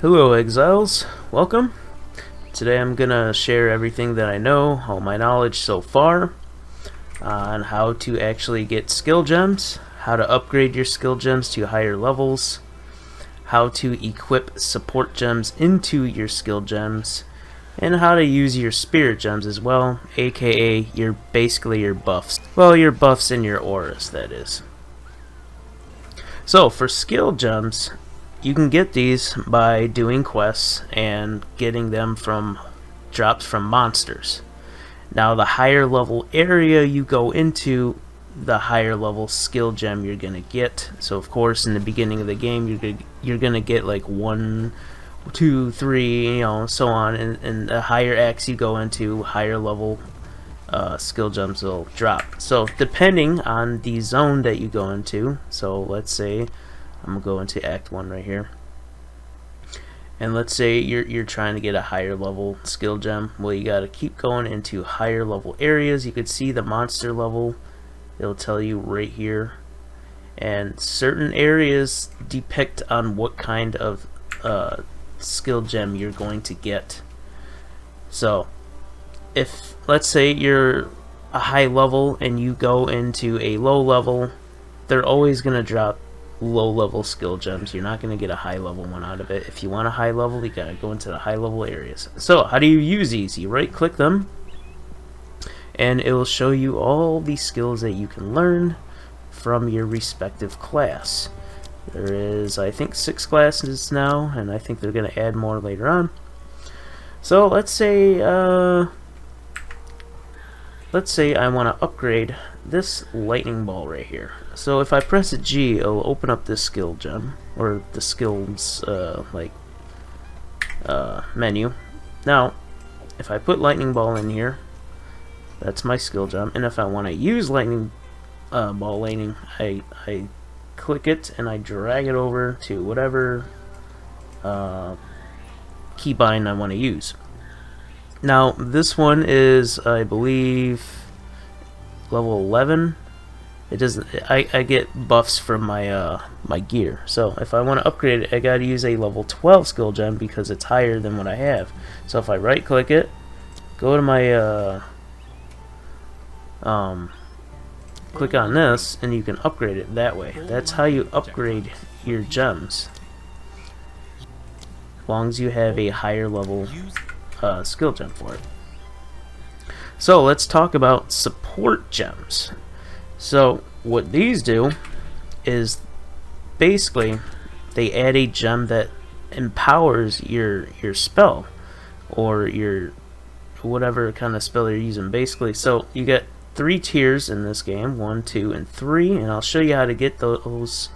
Hello exiles, welcome. Today I'm gonna share everything that I know, all my knowledge so far, on how to actually get skill gems, how to upgrade your skill gems to higher levels, how to equip support gems into your skill gems, and how to use your spirit gems as well, aka basically your buffs. Well, your buffs and your auras, that is. So for skill gems, you can get these by doing quests and getting them from drops from monsters. Now the higher level area you go into, the higher level skill gem you're gonna get. So of course in the beginning of the game you're gonna get like 1, 2, 3, so on, and the higher acts you go into, higher level skill gems will drop. So depending on the zone that you go into, so let's say I'm gonna go into Act 1 right here, and let's say you're trying to get a higher level skill gem. Well, you gotta keep going into higher level areas. You could see the monster level, it'll tell you right here, and certain areas depict on what kind of skill gem you're going to get. So if let's say you're a high level and you go into a low level, they're always gonna drop low level skill gems. You're not going to get a high level one out of it. If you want a high level, you gotta go into the high level areas. So how do you use these? You right click them and it will show you all the skills that you can learn from your respective class. There is, I think, 6 classes now, and I think they're going to add more later on. So let's say I want to upgrade this lightning ball right here. So if I press a G, it'll open up this skill gem, or the skills menu. Now if I put lightning ball in here, that's my skill gem, and if I want to use lightning ball laning, I click it and I drag it over to whatever keybind I want to use. Now this one is, I believe, level 11. It doesn't. I get buffs from my my gear. So if I want to upgrade it, I gotta use a level 12 skill gem because it's higher than what I have. So if I right click it, go to my click on this, and you can upgrade it that way. That's how you upgrade your gems, as long as you have a higher level skill gem for it. So let's talk about support gems. So what these do is basically they add a gem that empowers your spell, or your whatever kind of spell you're using basically. So you get 3 tiers in this game, 1, 2, and 3, and I'll show you how to get those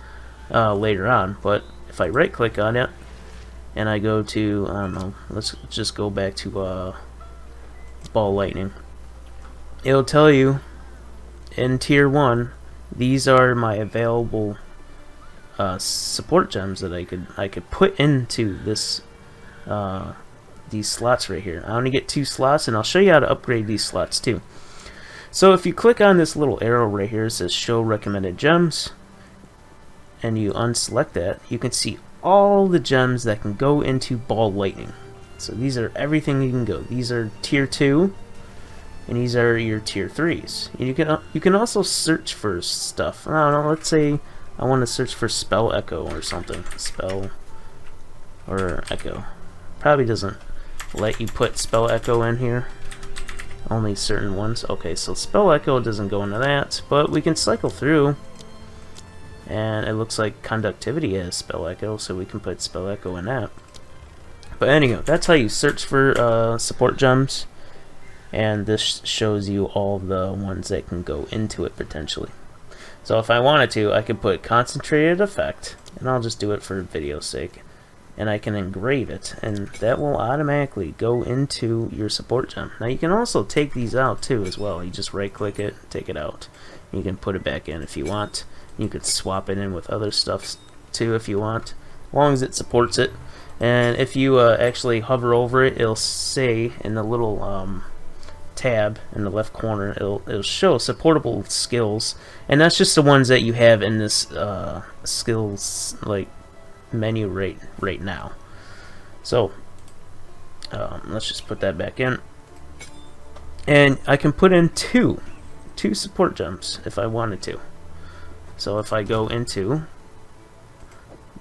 later on. But if I right click on it and I go to, I don't know, let's just go back to ball lightning, it'll tell you in tier 1, these are my available support gems that I could put into this these slots right here. I only get 2 slots, and I'll show you how to upgrade these slots too. So if you click on this little arrow right here, it says show recommended gems, and you unselect that, you can see all the gems that can go into ball lightning. So these are everything you can go. These are tier 2, and these are your tier 3s. And you can also search for stuff. I don't know, let's say I want to search for spell echo or something. Spell or echo. Probably doesn't let you put spell echo in here. Only certain ones. Okay, so spell echo doesn't go into that, but we can cycle through, and it looks like conductivity has spell echo, so we can put spell echo in that. But anyhow, that's how you search for support gems, and this shows you all the ones that can go into it potentially. So if I wanted to, I could put concentrated effect, and I'll just do it for video's sake, and I can engrave it, and that will automatically go into your support gem. Now you can also take these out too as well. You just right click it, take it out. You can put it back in if you want. You could swap it in with other stuff too if you want, as long as it supports it. And if you actually hover over it, it'll say in the little tab in the left corner, it'll show supportable skills, and that's just the ones that you have in this skills menu right now. So let's just put that back in, and I can put in two support gems if I wanted to. So if I go into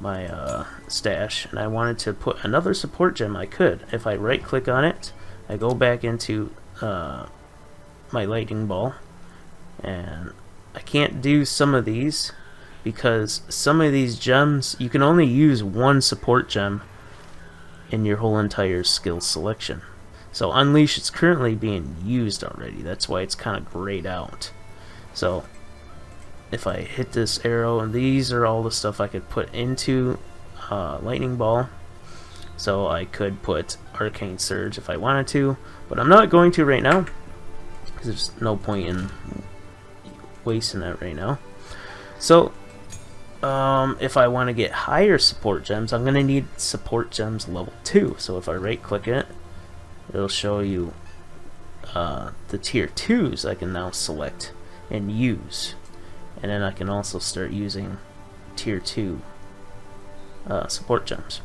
my stash and I wanted to put another support gem, I could. If I right click on it, I go back into my lightning ball, and I can't do some of these because some of these gems you can only use one support gem in your whole entire skill selection. So Unleash is currently being used already, that's why it's kind of grayed out. So if I hit this arrow, and these are all the stuff I could put into lightning ball. So I could put Arcane Surge if I wanted to, but I'm not going to right now because there's no point in wasting that right now. So if I want to get higher support gems, I'm going to need support gems level 2. So if I right click it, it'll show you the tier 2s I can now select and use, and then I can also start using tier 2 support gems.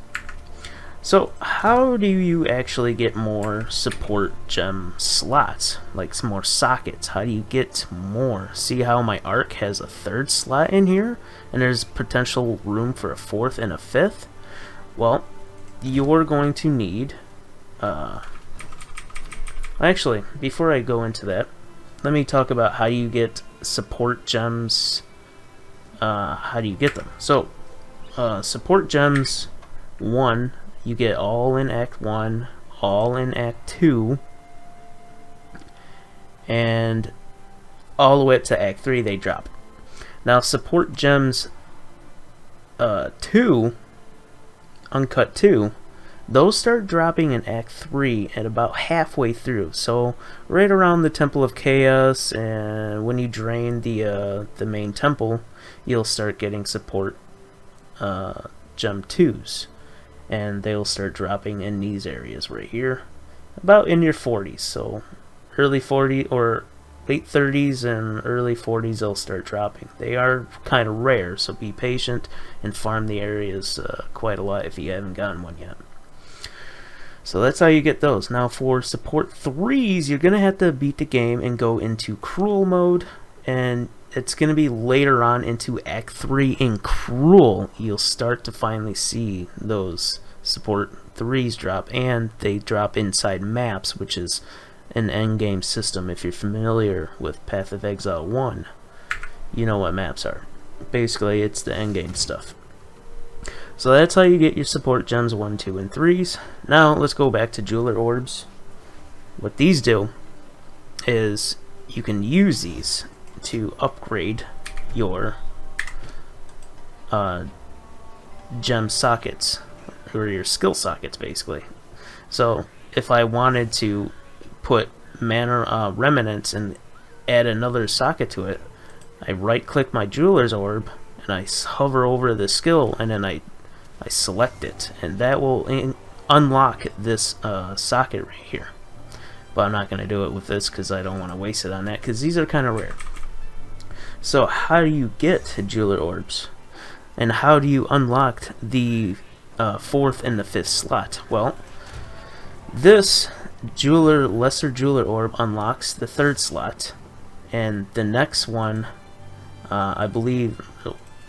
So how do you actually get more support gem slots, like some more sockets? How do you get more? See how my arc has a 3rd slot in here, and there's potential room for a 4th and a 5th? Well, you're going to need actually, before I go into that, let me talk about how you get support gems. How do you get them? So support gems 1, you get all in Act 1, all in Act 2, and all the way up to Act 3 they drop. Now support gems 2, Uncut 2, those start dropping in Act 3 at about halfway through. So right around the Temple of Chaos, and when you drain the main temple, you'll start getting support gem 2s. And they'll start dropping in these areas right here, about in your 40s. So early 40 or late 30s and early 40s they'll start dropping. They are kind of rare, so be patient and farm the areas quite a lot if you haven't gotten one yet. So that's how you get those. Now for support 3s, you're gonna have to beat the game and go into Cruel mode, and it's gonna be later on into Act 3 in Cruel you'll start to finally see those support 3s drop, and they drop inside maps, which is an endgame system. If you're familiar with Path of Exile 1, you know what maps are. Basically, it's the endgame stuff. So that's how you get your support gems 1, 2, and 3s. Now let's go back to Jeweler Orbs. What these do is you can use these to upgrade your gem sockets, or your skill sockets basically. So if I wanted to put mana remnants and add another socket to it, I right click my Jeweler's Orb and I hover over the skill, and then I select it, and that will unlock this socket right here. But I'm not going to do it with this because I don't want to waste it on that, because these are kind of rare. So how do you get Jeweler Orbs? And how do you unlock the 4th and the 5th slot? Well, this Lesser Jeweler Orb unlocks the 3rd slot, and the next one, I believe,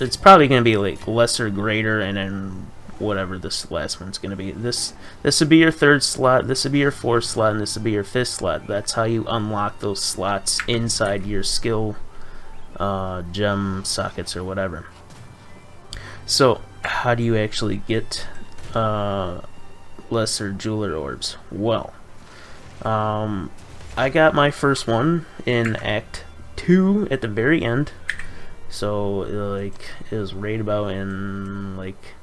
it's probably going to be like Lesser, Greater, and then whatever this last one's going to be. This would be your 3rd slot, this would be your 4th slot, and this would be your 5th slot. That's how you unlock those slots inside your skill gem sockets or whatever. So how do you actually get Lesser Jeweler Orbs? Well, I got my first one in Act 2 at the very end. So like it was right about in like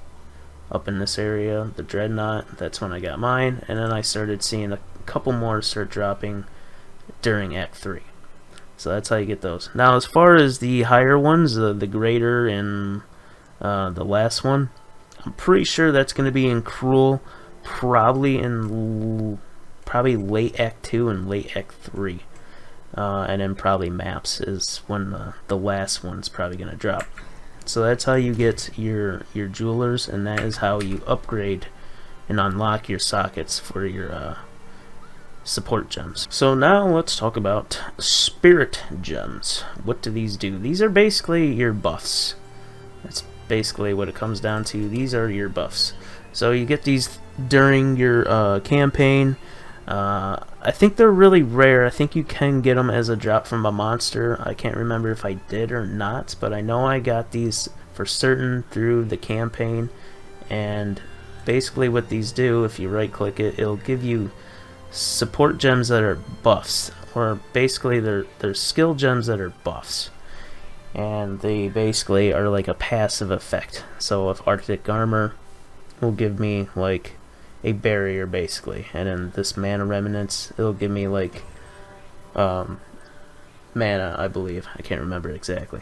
up in this area, the Dreadnought. That's when I got mine, and then I started seeing a couple more start dropping during Act 3. So that's how you get those. Now as far as the higher ones, the Greater and the last one, I'm pretty sure that's going to be in Cruel, probably late Act 2 and late Act 3. And then probably Maps is when the last one's probably going to drop. So that's how you get your jewelers, and that is how you upgrade and unlock your sockets for your support gems. So now let's talk about spirit gems. What do these do? These are basically your buffs. That's basically what it comes down to. These are your buffs. So you get these during your campaign. I think they're really rare. I think you can get them as a drop from a monster. I can't remember if I did or not, but I know I got these for certain through the campaign. And basically what these do, if you right click it, it'll give you support gems that are buffs, or basically they're skill gems that are buffs, and they basically are like a passive effect. So if Arctic Armor will give me like a barrier basically, and then this mana remnants, it'll give me like mana, I believe. I can't remember exactly.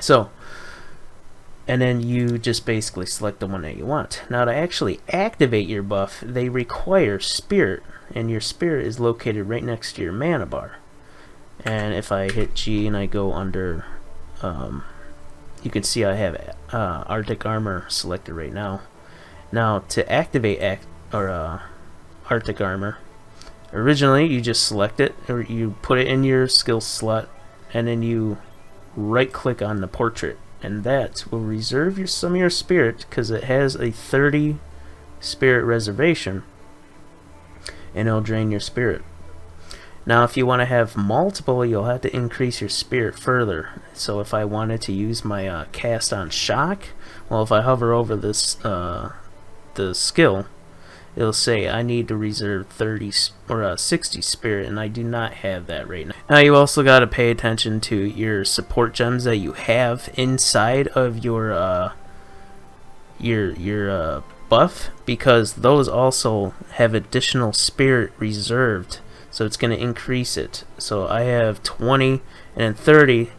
So, and then you just basically select the one that you want. Now to actually activate your buff, they require spirit, and your spirit is located right next to your mana bar. And if I hit G and I go under, you can see I have Arctic Armor selected right now. Now to activate Arctic Armor, originally you just select it, or you put it in your skill slot, and then you right click on the portrait, and that will reserve some of your spirit, because it has a 30 spirit reservation, and it'll drain your spirit. Now if you want to have multiple, you'll have to increase your spirit further. So if I wanted to use my cast on shock, well, if I hover over this the skill, it'll say I need to reserve 30 or 60 spirit, and I do not have that right now. Now you also got to pay attention to your support gems that you have inside of your buff, because those also have additional spirit reserved, so it's going to increase it. So I have 20 and 30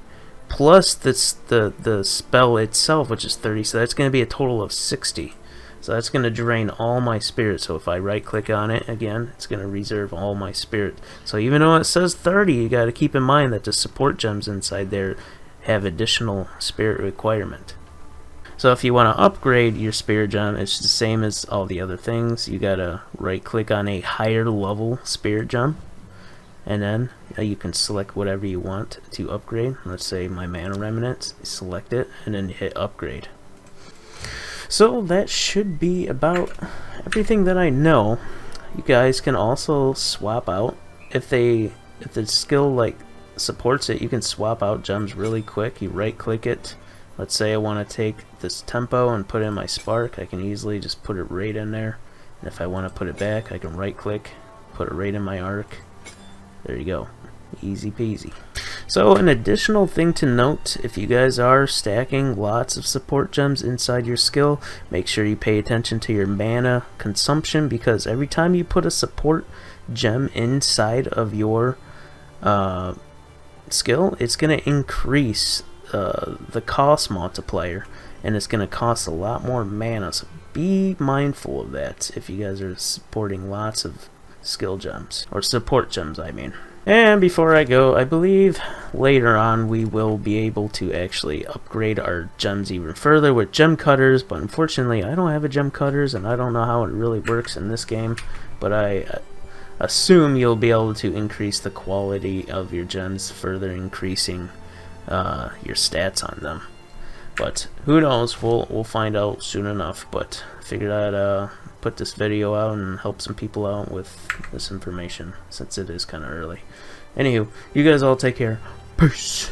plus the spell itself, which is 30, so that's going to be a total of 60. So that's going to drain all my spirit. So if I right click on it again, it's going to reserve all my spirit. So even though it says 30, you got to keep in mind that the support gems inside there have additional spirit requirement. So if you want to upgrade your spirit gem, it's the same as all the other things. You got to right click on a higher level spirit gem, and then you can select whatever you want to upgrade. Let's say my mana remnants, select it, and then hit upgrade. So that should be about everything that I know. You guys can also swap out if the skill like supports it. You can swap out gems really quick. You right click it. Let's say I want to take this tempo and put in my spark. I can easily just put it right in there. And if I want to put it back, I can right click, put it right in my arc. There you go. Easy peasy. So an additional thing to note, if you guys are stacking lots of support gems inside your skill, make sure you pay attention to your mana consumption, because every time you put a support gem inside of your skill, it's going to increase the cost multiplier, and it's going to cost a lot more mana. So be mindful of that if you guys are supporting lots of skill gems, or support gems I mean. And before I go, I believe later on we will be able to actually upgrade our gems even further with gem cutters, but unfortunately I don't have a gem cutters and I don't know how it really works in this game, but I assume you'll be able to increase the quality of your gems, further increasing your stats on them. But who knows, we'll find out soon enough. But figured I'd put this video out and help some people out with this information, since it is kind of early. Anywho, you guys all take care. Peace.